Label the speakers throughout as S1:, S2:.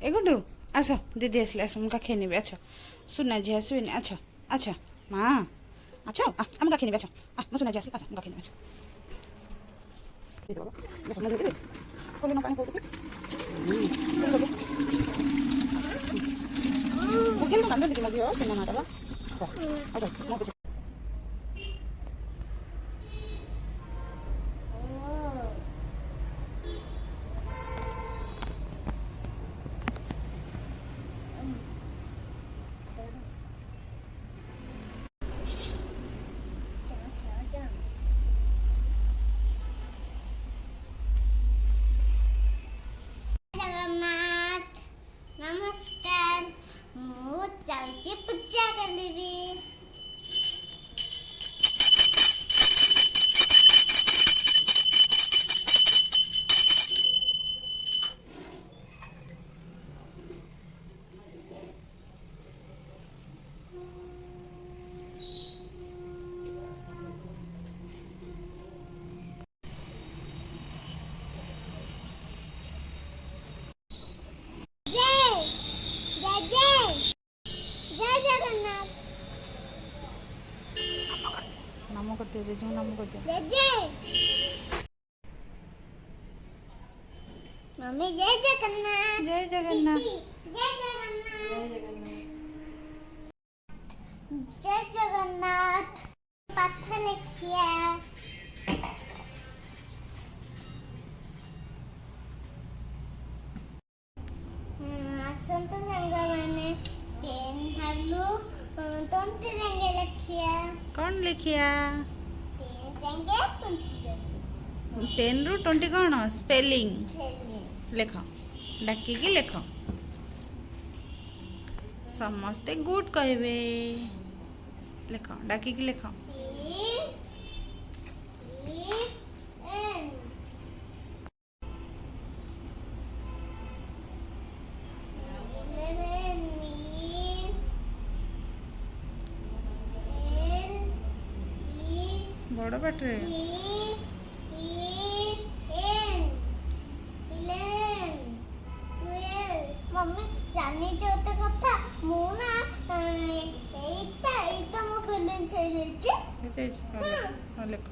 S1: ए गुड्डू आस दीदी आसले आस मुझे खेनी आछ सुना झी आसबिन आछ आछ माँ आछ आम गाखेनी आछ मो सुना झी आस आस गाखेनी आछ खोली पानी पड़ू मुझे ना दीदी मझी सिनेमा मारवा
S2: नमस्कार मु जाऊँगी पूजा करी
S1: नाम कर दियो जेजू नाम कर दियो
S2: मम्मी जय जगन्नाथ
S1: जय जगन्नाथ
S2: जय जगन्नाथ जय जगन्नाथ पाठ लिखिए आसंत संग माने पेन हालू तंती रंगे लिखिए
S1: कौन लिखिया
S2: पेन रंगे तंती
S1: 10 ରୁ 20 कौन स्पेलिंग
S2: खेली
S1: लेख डाकिकी लेख समस्ते गुड कहबे लेख डाकिकी लेख बड़ पाटे
S2: मम्मी जानी तो कथा मु ना एटा मो बैलेंस हो जाइए
S1: लेख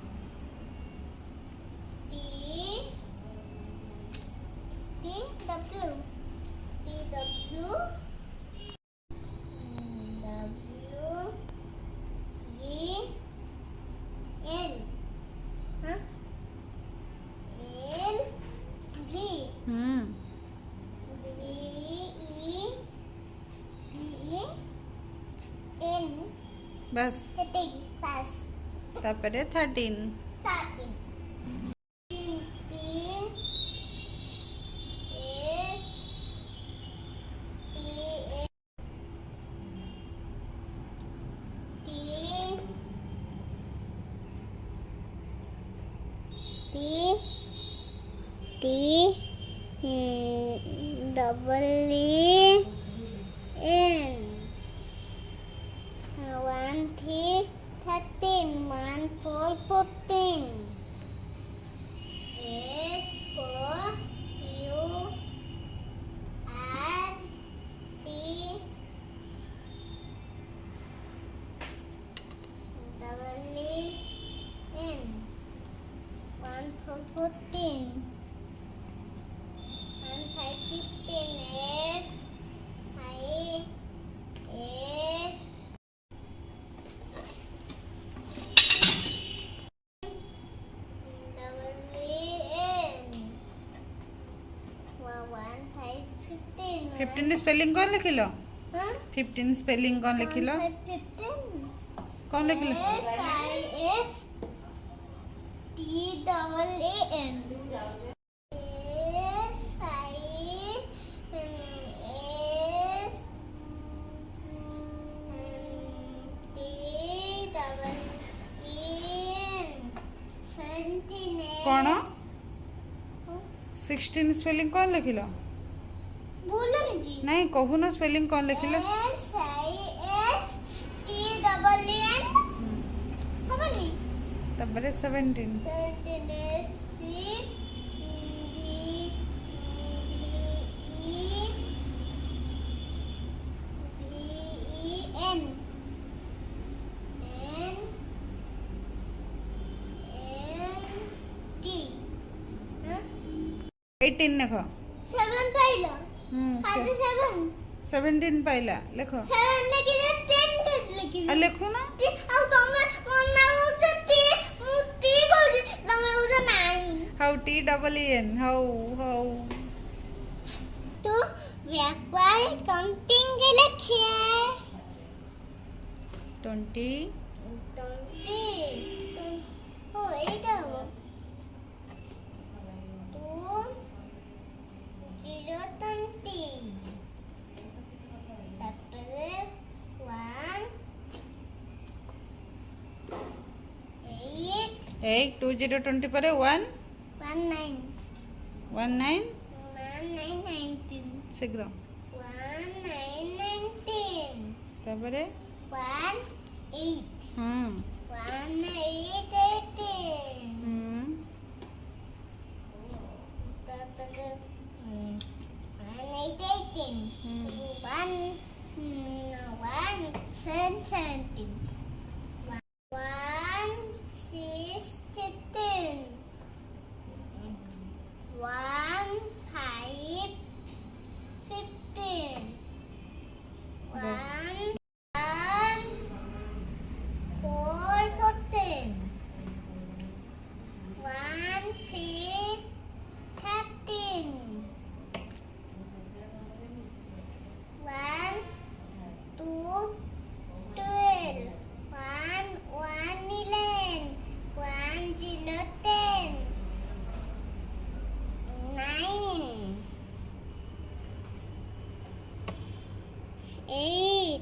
S1: बस तापरे 13
S2: double N 1 3 13 1 4 14 A for U R T double N 1 4 14 1 5 15 F I S
S1: fifteen spelling कौन लिखिल 15 स्पेलिंग कौन लिखिल कौन लिखिल कौन 16 स्पेलिंग कौन लिखिल नहीं कहून स्पेलिंग कौन लिखिल तबरे 17 18 লেখ।
S2: 7 পাইলো সাথে 7
S1: 17 পাইলা লেখ।
S2: 7 লেখি 10 কে লিখি
S1: আর লেখো না।
S2: ଆଉ ତମେ ମନା କରୁଛ ଟି ମୁଁ ଟି କହୁଛି ତମେ କହୁଛ ନାହିଁ
S1: ହାଉ TEEN ହାଉ
S2: ତୁ ବ୍ୟାକୱାର୍ଡ କାଉଣ୍ଟିଂ କେ ଲେଖିଏ
S1: 20
S2: 20 ଓ ଏଇଟା ହବ 2 0 20 ତାପରେ 1 8
S1: 8 2 0 20 ପରେ 1
S2: 19
S1: 1 9
S2: 19
S1: ଶୀଘ୍ର
S2: 19
S1: ତାପରେ
S2: 1 8
S1: ହୁଁ
S2: 1 8 18
S1: ହୁଁ
S2: ତାପରେ 1 8 18 1 17 1 16 1 5 15 1 4 14 1 3 13 1 2 12 1 1 11 1 0 10 9 8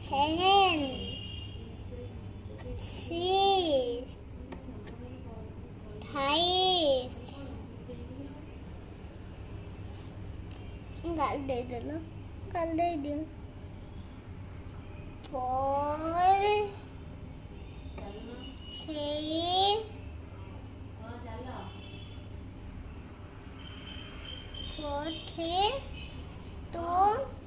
S2: 7 6 5 Gak ada itu loh. Kalau dia 4 3 4 3 2